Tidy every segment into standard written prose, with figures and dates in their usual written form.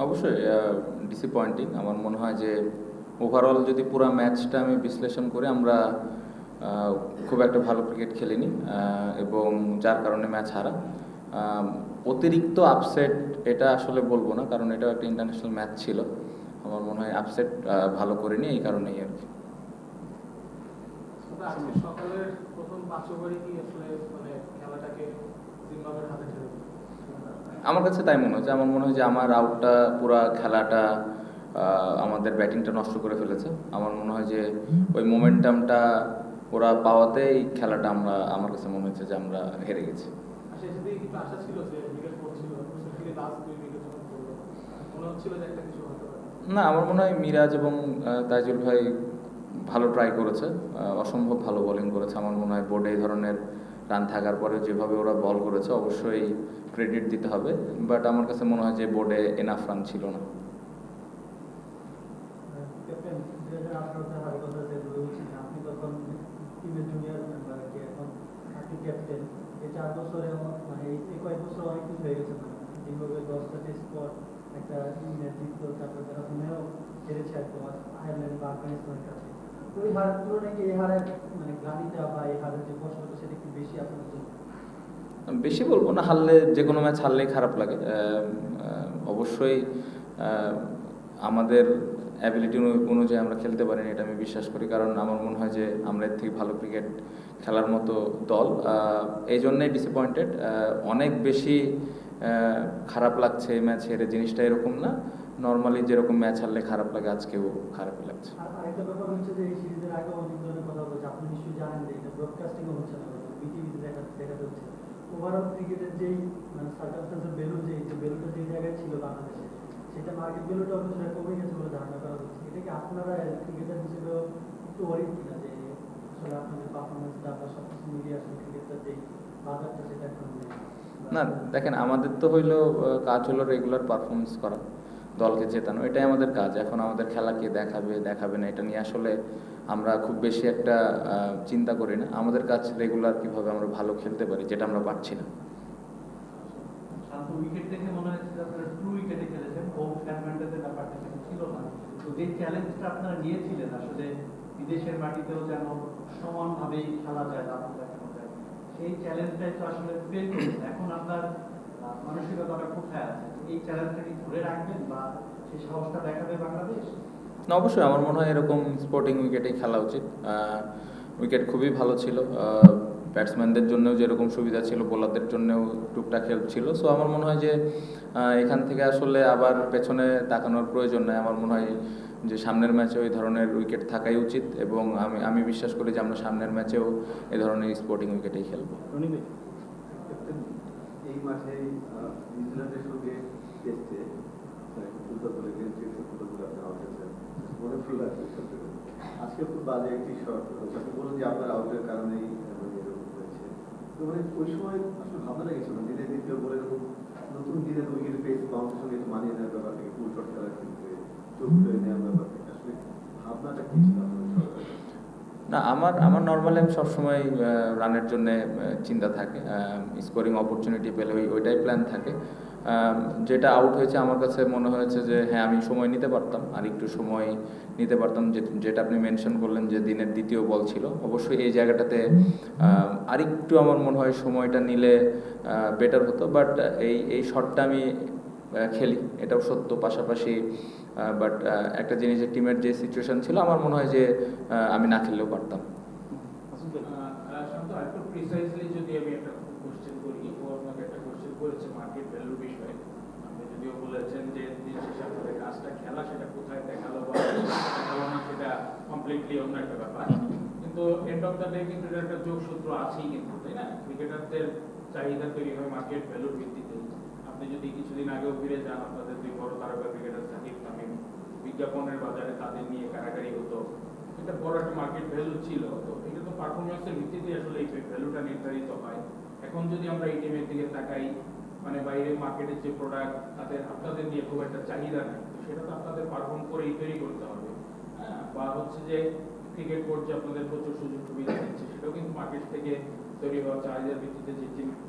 অবশ্যই ডিসঅ্যাপয়েন্টিং। আমার মনে হয় যে ওভারঅল যদি পুরো ম্যাচটা আমি বিশ্লেষণ করি, আমরা খুব একটা ভালো ক্রিকেট খেলিনি, এবং যার কারণে ম্যাচ হারা। আম, অতিরিক্ত আপসেট এটা আসলে বলবো না, কারণ এটাও একটা ইন্টারন্যাশনাল ম্যাচ ছিল। আমার মনে হয় আপসেট ভালো করিনি, এই কারণেই আর কি। তবে আজকে সকালের প্রথম 5 ওভারই কি আসলে মানে খেলাটাকে জিম্বাবুয়ের হাতে ছেড়ে দিল? আমার কাছে তাই মনে হচ্ছে। আমার মনে হয় যে আমার আউটটা পুরা খেলাটা আমাদের ব্যাটিংটা নষ্ট করে ফেলেছে। আমার মনে হয় যে ওই মোমেন্টামটা ওরা পাওয়াতেই খেলাটা আমার কাছে মনে হচ্ছে যে আমরা হেরে গেছি। আর শেষের দিকে কিন্তু আশা ছিল যে উইকেট পড়ছিল, স্পেশালি লাস্ট 2 উইকেট যখন পড়লো, মনে হচ্ছিল যে একটা কিছু হতে পারে। না, আমার মনে হয় মিরাজ এবং তাইজুল ভাই ভালো ট্রাই করেছে, অসম্ভব ভালো বোলিং করেছে। আমার মনে হয় বোর্ডে এই ধরনের রান থাকার পরে যেভাবে ওরা বল করেছে, অবশ্যই ক্রেডিট দিতে হবে। বাট আমার কাছে মনে হয় যে বোর্ডে এনাফ রান ছিল না। ক্যাপ্টেন 2018-তে হারের কথা যেগুলো বলছেন, আপনি তখন টিমের জুনিয়র মেম্বার আর কি, এখন আপনি ক্যাপ্টেন। এই 4 বছরে মানে এই কয়েক বছর অনেক কিছু হয়ে গেছে। মানে জিম্বাবুয়ে 10টা টেস্ট পর একটা নেতৃত্ব, তারপর তারা পুনেও হেরেছে একদম আয়ারল্যান্ড বা আফগানিস্তানের কাছে। তো এই হারের তুলনায় কি এই হারের মানে গ্লানিটা বা এই হারের যে কষ্টটা সেটা কি বেশি আপনার জন্য? বেশি বলবো না, হারলে যে কোনো ম্যাচ হারলেই খারাপ লাগে। অবশ্যই আমাদের অ্যাবিলিটি অনুযায়ী আমরা খেলতে পারিনি, এটা আমি বিশ্বাস করি। কারণ আমার মনে হয় যে আমরা এর থেকে ভালো ক্রিকেট খেলার মতো দল। এই জন্যেই ডিসঅ্যাপয়েন্টেড। অনেক বেশি খারাপ লাগছে এই ম্যাচ হেরে, জিনিসটা এরকম না। নর্মালি যেরকম ম্যাচ হারলে খারাপ লাগে, আজকেও খারাপই লাগছে। আর আরেকটা ব্যাপার হচ্ছে যে এই সিরিজের আগেও অনেক ধরনের কথা বলছে, আপনি নিশ্চয়ই জানেন যে এটা ব্রডকাস্টিংও হচ্ছে না, বিটিভিতে দেখাতে হচ্ছে। ওভারঅল ক্রিকেটের যেই মানে সার্কামস্টান্সের ভ্যালু, যে ভ্যালুটা যে জায়গায় ছিল বাংলাদেশে, সেটা মার্কেট ভ্যালুটা অন্য সেটা কমে গেছে বলে ধারণা করা হচ্ছে। এটা কি আপনারা ক্রিকেটার হিসেবেও একটু ওয়ারিড কিনা যে আসলে আপনাদের পারফরমেন্সটা বা সব কিছু মিলিয়ে আসলে ক্রিকেটটার যেই বাজারটা সেটা এখন নেই? না, দেখেন, আমাদের তো হইলো কাজ হলো রেগুলার পারফরমেন্স করা, দলকে জেতানো, এটাই আমাদের কাজ। এখন আমাদের খেলা কে দেখাবে দেখাবে না এটা নিয়ে আসলে আমরা খুব বেশি একটা চিন্তা করি না। আমাদের কাজ রেগুলার কিভাবে আমরা ভালো খেলতে পারি, যেটা আমরা পারছি না। শান্ত উইকেট দেখে মনে হচ্ছে যে আপনারা টু উইকেটে খেলেছেন, হোম অ্যাডভান্টেজের ব্যাপারটা সেটা ছিল না। তো যে চ্যালেঞ্জটা আপনারা নিয়েছিলেন আসলে বিদেশের মাটিতেও যেন সমানভাবেই খেলা যায়, দারুণ দেখানো যায়, সেই চ্যালেঞ্জটাই তো আসলে ফেল করেছে। এখন আপনার মানসিকতাটা কোথায় আছে? এই চ্যালেঞ্জটা কি ধরে রাখবেন বা সেই সাহসটা দেখাবে বাংলাদেশ? না, অবশ্যই আমার মনে হয় এরকম স্পোর্টিং উইকেটেই খেলা উচিত। উইকেট খুবই ভালো ছিল, ব্যাটসম্যানদের জন্যও যেরকম সুবিধা ছিল, বোলারদের জন্যও টুকটাক হেল্প ছিল। সো আমার মনে হয় যে এখান থেকে আসলে আবার পেছনে তাকানোর প্রয়োজন নেই। আমার মনে হয় যে সামনের ম্যাচে ওই ধরনের উইকেট থাকাই উচিত, এবং আমি বিশ্বাস করি যে আমরা সামনের ম্যাচেও এই ধরনের স্পোর্টিং উইকেটেই খেলবো। ক্যাপ্টেন, এই মাঠে নিউজিল্যান্ডের সঙ্গে টেস্টে ফুটবল বলে গেমটি ফুটবল বলে আপনি আউট হয়েছেন, মনে ফিল লাগছে সত্যি করে। আজকে খুব বাজে একটি শট, আপনি বলুন যে আপনার আউটের কারণেই এরকম হয়েছে। তো মানে ওই সময় আসলে ভাবনা গেছিল দিনে দ্বিতীয় বলে এরকম নতুন দিনে উইকেট পেয়েছে, বাউন্সের সঙ্গে একটু মানিয়ে নেওয়ার ব্যাপার থেকে ফুল শট খেলার ক্ষেত্রে চোখ ধরে নেওয়ার ব্যাপার থেকে আসলে ভাবনাটা কি ছিল আপনার শটটা? না, আমার নর্মালি আমি সবসময় রানের জন্য চিন্তা থাকে, স্কোরিং অপরচুনিটি পেলে ওইটাই প্ল্যান থাকে। যেটা আউট হয়েছে, আমার কাছে মনে হয়েছে যে হ্যাঁ, আমি সময় নিতে পারতাম, আর একটু সময় নিতে পারতাম। যেটা আপনি মেনশন করলেন যে দিনের দ্বিতীয় বল ছিল, অবশ্যই এই জায়গাটাতে আরেকটু আমার মনে হয় সময়টা নিলে বেটার হতো। বাট এই শটটা আমি খেলি, এটাও সত্য। পাশাপাশি বাট একটা জিনিস, যে টিমের যে সিচুয়েশন ছিল, আমার মনে হয় যে আমি না খেললেও পারতাম। শান্ত, আরেকটু প্রিসাইজলি যদি আমি একটা কোশ্চেন করি, ও আপনাকে একটা কোশ্চেন করেছে মার্কেট ভ্যালুর বিষয়ে। আপনি যদিও বলেছেন যে দিন শেষে আপনাদের কাজটা খেলা, সেটা কোথায় দেখালো বা দেখালো না সেটা কমপ্লিটলি অন্য একটা ব্যাপার। কিন্তু এন্ড অফ দ্য ডে কিন্তু এটা একটা যোগসূত্র আছেই কিন্তু, তাই না? ক্রিকেটারদের চাহিদা তৈরি হয় মার্কেট ভ্যালুর ভিত্তিতে। আপনি যদি কিছুদিন আগেও ফিরে যান, আপনাদের 2 বড় তারকা ক্রিকেটার সাকিব তামিম, বিজ্ঞাপনের বাজারে তাদের নিয়ে কারাকারি হতো, এটা বড় একটা মার্কেট ভ্যালু ছিল। তো এটা তো পারফরমেন্সের ভিত্তিতে আসলে এই ভ্যালুটা নির্ধারিত হয়। এখন যদি আমরা এই টিমের দিকে তাকাই, মানে বাইরে মার্কেটের যে প্রোডাক্ট, তাদের আপনাদের নিয়ে খুব একটা চাহিদা নেই, তো সেটা তো আপনাদের পারফর্ম করেই তৈরি করতে হবে। হ্যাঁ, বা হচ্ছে যে ক্রিকেট বোর্ড যে আপনাদের প্রচুর সুযোগ সুবিধা দিচ্ছে, সেটাও কিন্তু মার্কেট থেকে তৈরি হওয়া চাহিদার ভিত্তিতে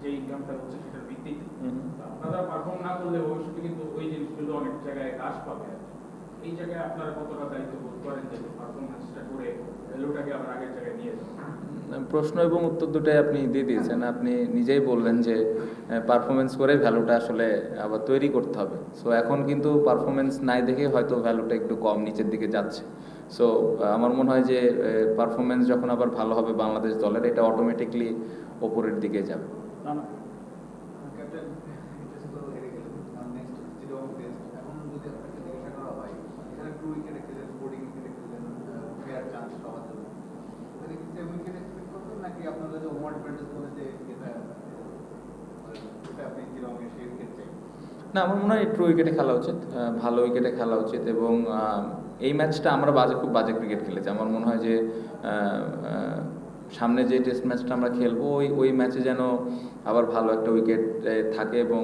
যে ইনকামটা হচ্ছে সেটার ভিত্তিতে হুম। তো আপনারা পারফর্ম না করলে ভবিষ্যতে কিন্তু ওই জিনিসগুলো অনেক জায়গায় হ্রাস পাবে আর কি। এই জায়গায় আপনারা কতটা দায়িত্ব বোধ করেন যে পারফরমেন্সটা করে ভ্যালুটাকে আবার আগের জায়গায় নিয়ে যাবেন? প্রশ্ন এবং উত্তর দুটাই আপনি দিয়ে দিয়েছেন। আপনি নিজেই বললেন যে পারফরমেন্স করে ভ্যালুটা আসলে আবার তৈরি করতে হবে। সো এখন কিন্তু পারফরমেন্স নাই দেখে হয়তো ভ্যালুটা একটু কম নিচের দিকে যাচ্ছে। সো আমার মনে হয় যে পারফরমেন্স যখন আবার ভালো হবে বাংলাদেশ দলের, এটা অটোমেটিকলি ওপরের দিকে যাবে। ক্যাপ্টেন এটা তো হেরে গেলেন নেক্সট চিটাগং টেস্ট এখন যদি আপনাকে জিজ্ঞাসা করা হয় এখানে 2 উইকেটে খেলেন বোর্ডিং উইকেটে খেলেন ফেয়ার চান্স পাওয়ার জন্য এখানে কি 7 উইকেট এক্সপেক্ট করবেন নাকি আপনারা যে হোম অ্যাডভান্টেজ বলে যে এটা আপনি চিটাগংয়ে সেই উইকেট চাই? না, আমার মনে হয় একটু উইকেটে খেলা উচিত, ভালো উইকেটে খেলা উচিত। এবং এই ম্যাচটা আমরা খুব বাজে ক্রিকেট খেলেছি। আমার মনে হয় যে সামনে যে টেস্ট ম্যাচটা আমরা খেলবো ওই ম্যাচে যেন আবার ভালো একটা উইকেট থাকে এবং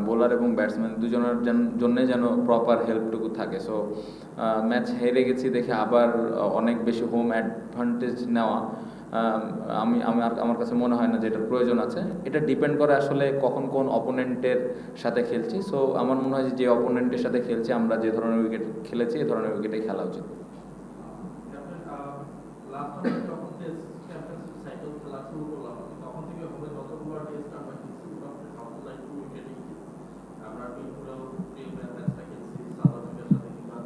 বোলার এবং ব্যাটসম্যান দুজনের জন্য যেন প্রপার হেল্পটুকু থাকে। সো ম্যাচ হেরে গেছি দেখে আবার অনেক বেশি হোম অ্যাডভান্টেজ নেওয়া আমার কাছে মনে হয় না যে এটার প্রয়োজন আছে। এটা ডিপেন্ড করে আসলে কখন কোন অপোনেন্টের সাথে খেলছি। সো আমার মনে হয় যে অপোনেন্টের সাথে খেলছি আমরা যে ধরনের উইকেট খেলেছি এই ধরনের উইকেটেই খেলা উচিত। লাস্ট টাইম যখন টেস্ট চ্যাম্পিয়নশিপ সাইকেল খেলা শুরু করলাম তখন থেকে হবে যতগুলো টেস্ট আমরা খেলছি সবগুলাই 2 উইকেটে আমরা মিরপুরেও ম্যাচটা খেলছি সাউথ আফ্রিকার সাথে কিংবা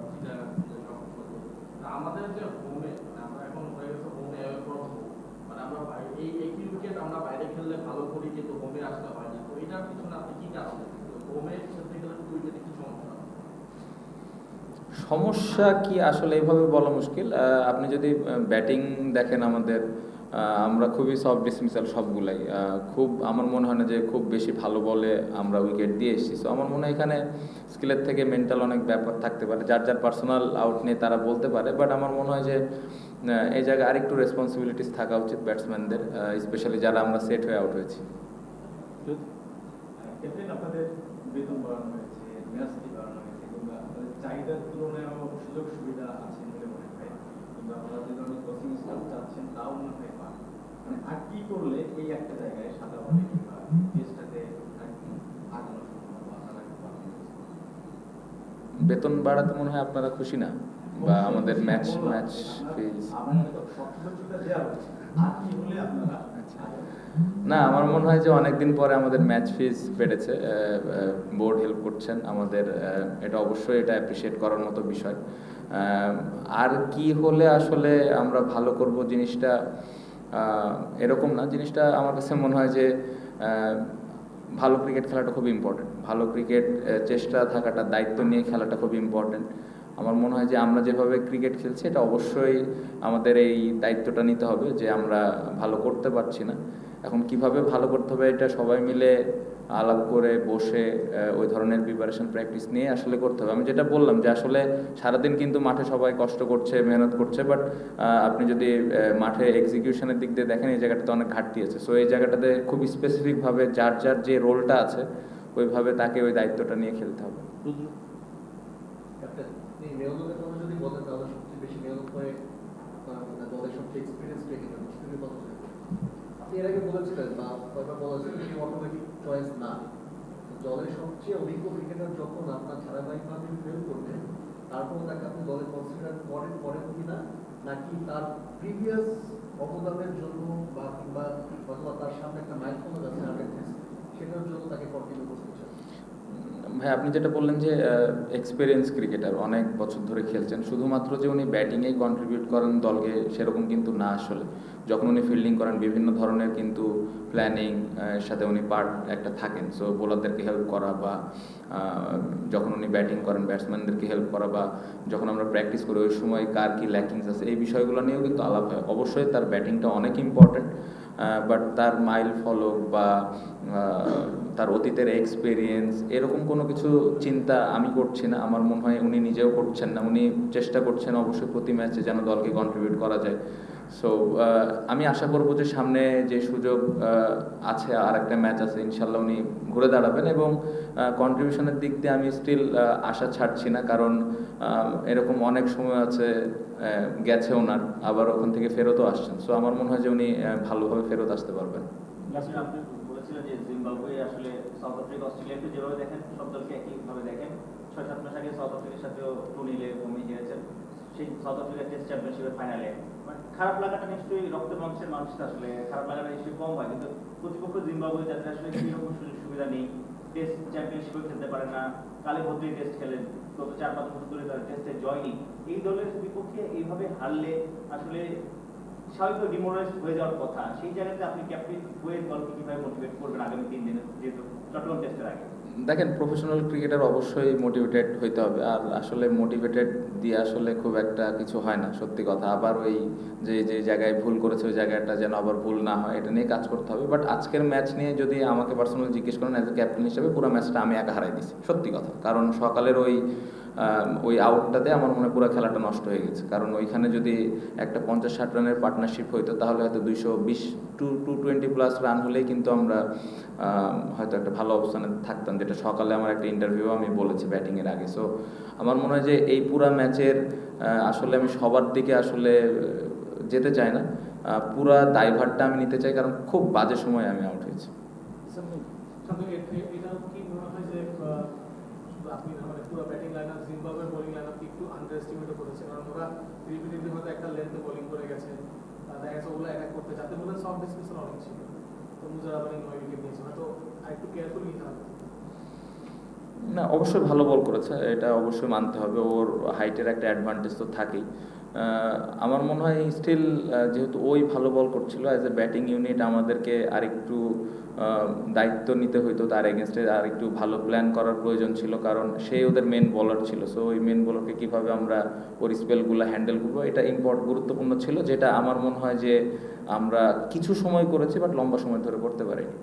চিটাগাং আমাদের যে হোমে আমরা এখন হয়ে গেছে হোমে মানে আমরা এই একই উইকেট আমরা বাইরে খেললে ভালো করি কিন্তু হোমে আসতে হয় না। তো এটার পিছনে আপনি কি কারণ হোমে খেলতে গেলে 2 উইকেটে কি সমস্যা? সমস্যা কি আসলে এইভাবে বলা মুশকিল। আপনি যদি ব্যাটিং দেখেন আমাদের, আমরা খুবই সফট ডিসমিসাল সবগুলাই। খুব আমার মনে হয় না যে খুব বেশি ভালো বলে আমরা উইকেট দিয়ে এসেছি। সো আমার মনে হয় এখানে স্কিলের থেকে মেন্টাল অনেক ব্যাপার থাকতে পারে, যার পার্সোনাল আউট নিয়ে তারা বলতে পারে। বাট আমার মনে হয় যে এই জায়গায় আরেকটু রেসপন্সিবিলিটিস থাকা উচিত ব্যাটসম্যানদের, স্পেশালি যারা আমরা সেট হয়ে আউট হয়েছি। ক্যাপ্টেন আপনাদের বেতন বাড়ানো হয়েছে, ম্যাচ ফি বাড়ানো হয়েছে, কিংবা আপনাদের চাহিদার তুলনায় আমার সুযোগ সুবিধা আছে বলে মনে হয়, কিংবা আপনারা যে ধরনের কোচিং স্টাফ চাচ্ছেন তাও মনে হয় পান। মানে আর কি করলে এই একটা জায়গায় সাদা বলে কিংবা টেস্টটাতে আগানো সম্ভব বা আপনারা কি পাবেন? বেতন বাড়াতে মনে হয় আপনারা খুশি না, বা আমাদের ম্যাচ ফিজ। আমাদের তো সব সুযোগটা দেওয়া হচ্ছে, আর কি হলে আপনারা না, আমার মনে হয় যে অনেকদিন পরে আমাদের ম্যাচ ফিজ বেড়েছে, বোর্ড হেল্প করছেন আমাদের, এটা অবশ্যই এটা অ্যাপ্রিসিয়েট করার মতো বিষয়। আর কি হলে আসলে আমরা ভালো করব জিনিসটা এরকম না। জিনিসটা আমার কাছে মনে হয় যে ভালো ক্রিকেট খেলাটা খুব ইম্পর্টেন্ট, ভালো ক্রিকেট চেষ্টা থাকাটা, দায়িত্ব নিয়ে খেলাটা খুব ইম্পর্টেন্ট। আমার মনে হয় যে আমরা যেভাবে ক্রিকেট খেলছি এটা অবশ্যই আমাদের এই দায়িত্বটা নিতে হবে যে আমরা ভালো করতে পারছি না। এখন কিভাবে ভালো করতে হবে এটা সবাই মিলে আলাপ করে বসে ওই ধরনের প্রিপারেশন প্র্যাকটিস নিয়ে আসলে করতে হবে। আমি যেটা বললাম যে আসলে সারাদিন কিন্তু মাঠে সবাই কষ্ট করছে, মেহনত করছে, বাট আপনি যদি মাঠে এক্সিকিউশনের দিক দিয়ে দেখেন এই জায়গাটাতে অনেক ঘাটতি আছে। সো এই জায়গাটাতে খুব স্পেসিফিকভাবে যার যে রোলটা আছে ওইভাবে তাকে ওই দায়িত্বটা নিয়ে খেলতে হবে। ক্যাপ্টেন এই মেয়রদের কথা যদি বলেন তাহলে সবচেয়ে বেশি মেয়র হয়ে আপনার দলের সবচেয়ে এক্সপিরিয়েন্স রেখে হিস্ট্রির কথা বলেন। আপনি এর আগে বলেছিলেন বা কয়েকবার বলেছেন তিনি অটোমেটিক চয়েস না। দলের সবচেয়ে অভিজ্ঞ ক্রিকেটার যখন আপনার ধারাবাহিকভাবে ফেল করবেন তারপর তাকে আপনি দলে কনসিডার করেন কিনা, নাকি তার প্রিভিয়াস অবদানের জন্য বা কিংবা অথবা তার সামনে একটা মাইলফলক আছে আগের টেস্ট সেটার জন্য তাকে কন্টিনিউ করতে চান? ভাই, আপনি যেটা বললেন যে এক্সপিরিয়েন্স ক্রিকেটার, অনেক বছর ধরে খেলছেন, শুধুমাত্র যে উনি ব্যাটিংয়েই কন্ট্রিবিউট করেন দলকে সেরকম কিন্তু না। আসলে যখন উনি ফিল্ডিং করেন বিভিন্ন ধরনের কিন্তু প্ল্যানিং সাথে উনি পার্ট একটা থাকেন। সো বোলারদেরকে হেল্প করা, বা যখন উনি ব্যাটিং করেন ব্যাটসম্যানদেরকে হেল্প করা, বা যখন আমরা প্র্যাকটিস করি ওই সময় কার কী ল্যাকিংস আছে এই বিষয়গুলো নিয়েও কিন্তু আলাপ হয়। অবশ্যই তার ব্যাটিংটা অনেক ইম্পর্টেন্ট, বাট তার মাইল ফলক বা তার অতীতের এক্সপিরিয়েন্স এরকম কোনো কিছু চিন্তা আমি করছি না। আমার মনে হয় উনি নিজেও করছেন না। উনি চেষ্টা করছেন অবশ্যই প্রতি ম্যাচে যেন দলকে কন্ট্রিবিউট করা যায়। সো আমি আশা করব যে সামনে যে সুযোগ আছে, আর একটা ম্যাচ আছে, ইনশাল্লাহ উনি ঘুরে দাঁড়াবেন। এবং কন্ট্রিবিউশনের দিক দিয়ে আমি স্টিল আশা ছাড়ছি না, কারণ এরকম অনেক সময় আছে গেছে ওনার, আবার ওখান থেকে ফেরতও আসছেন। সো আমার মনে হয় যে উনি ভালোভাবে ফেরত আসতে পারবেন। আসলে আপনি বলেছিলেন যে জিম্বাবুয়ে আসলে সাউথ আফ্রিকা অস্ট্রেলিয়াকে যেভাবে দেখেন সব দলকে একইভাবে দেখেন। 6-7 মাস আগে সাউথ আফ্রিকার সাথেও 2-0 ভূমি হেরেছেন সেই সাউথ আফ্রিকার টেস্ট চ্যাম্পিয়নশিপের ফাইনালে। মানে খারাপ লাগাটা নিশ্চয়ই রক্ত মাংসের মানুষটা আসলে খারাপ লাগাটা নিশ্চয়ই কম হয়, কিন্তু প্রতিপক্ষ জিম্বাবুয়ে যাদের আসলে সেরকম সুযোগ সুবিধা নেই, টেস্ট চ্যাম্পিয়নশিপে খেলতে পারে না, কালে ভদ্রই টেস্ট খেলেন, গত 4-5 বছর ধরে তার টেস্টে জয় নেই, এই দলের বিপক্ষে এইভাবে হারলে আসলে স্বাভাবিক ডিমোরালাইজ হয়ে যাওয়ার কথা। সেই জায়গাতে আপনি ক্যাপ্টেন হয়ে দলকে কিভাবে মোটিভেট করবেন আগামী 3 দিনে, যেহেতু চট্টগ্রাম টেস্টের আগে? দেখেন, প্রফেশনাল ক্রিকেটার অবশ্যই মোটিভেটেড হইতে হবে, আর আসলে মোটিভেটেড দিয়ে আসলে খুব একটা কিছু হয় না, সত্যি কথা। আবার ওই যে যে জায়গায় ভুল করেছে ওই জায়গাটা যেন আবার ভুল না হয়, এটা নিয়ে কাজ করতে হবে। বাট আজকের ম্যাচ নিয়ে যদি আমাকে পার্সোনালি জিজ্ঞেস করেন, অ্যাজ এ ক্যাপ্টেন হিসেবে পুরো ম্যাচটা আমি একা হারাই দিছি, সত্যি কথা। কারণ সকালের ওই আউটটাতে আমার মনে হয় পুরো খেলাটা নষ্ট হয়ে গেছে। কারণ ওইখানে যদি একটা 50-60 রানের পার্টনারশিপ হইতো, তাহলে হয়তো 220 টু 220 প্লাস রান হলেই কিন্তু আমরা হয়তো একটা ভালো অবস্থানে থাকতাম, যেটা সকালে আমার একটা ইন্টারভিউ আমি বলেছি ব্যাটিংয়ের আগে। সো আমার মনে হয় যে এই পুরা ম্যাচের আসলে আমি সবার দিকে আসলে যেতে চাই না, পুরা দায়ভারটা আমি নিতে চাই, কারণ খুব বাজে সময় আমি আউট হয়েছি। এটা কি মনে হয় যে আপনি মানে পুরো ব্যাটিং লাইনআপ জিম্বাবুয়ের বোলিং লাইনআপ একটু আন্ডার এস্টিমেট করেছে, কারণ ওরা রিপিটেডলি হয়তো একটা লেন্থে বোলিং করে গেছে, দেখা গেছে ওগুলো অ্যাটাক করতে যাতে বলে সব ডিসমিশন অনেক ছিল, তো মুজারাবানি 9 উইকেট নিয়েছে, হয়তো আরেকটু কেয়ারফুলি নিতে হবে। না, অবশ্যই ভালো বল করেছে, এটা অবশ্যই মানতে হবে, ওর হাইটের একটা অ্যাডভান্টেজ তো থাকেই। আমার মনে হয় স্টিল যেহেতু ওই ভালো বল করছিল, অ্যাজ এ ব্যাটিং ইউনিট আমাদেরকে আরেকটু দায়িত্ব নিতে হইতো, তার এগেনস্টে আর একটু ভালো প্ল্যান করার প্রয়োজন ছিল, কারণ সেই ওদের মেন বলার ছিল। সো ওই মেন বলারকে কীভাবে আমরা ওর স্পেলগুলো হ্যান্ডেল করবো, এটা গুরুত্বপূর্ণ ছিল, যেটা আমার মনে হয় যে আমরা কিছু সময় করেছি, বাট লম্বা সময় ধরে করতে পারিনি।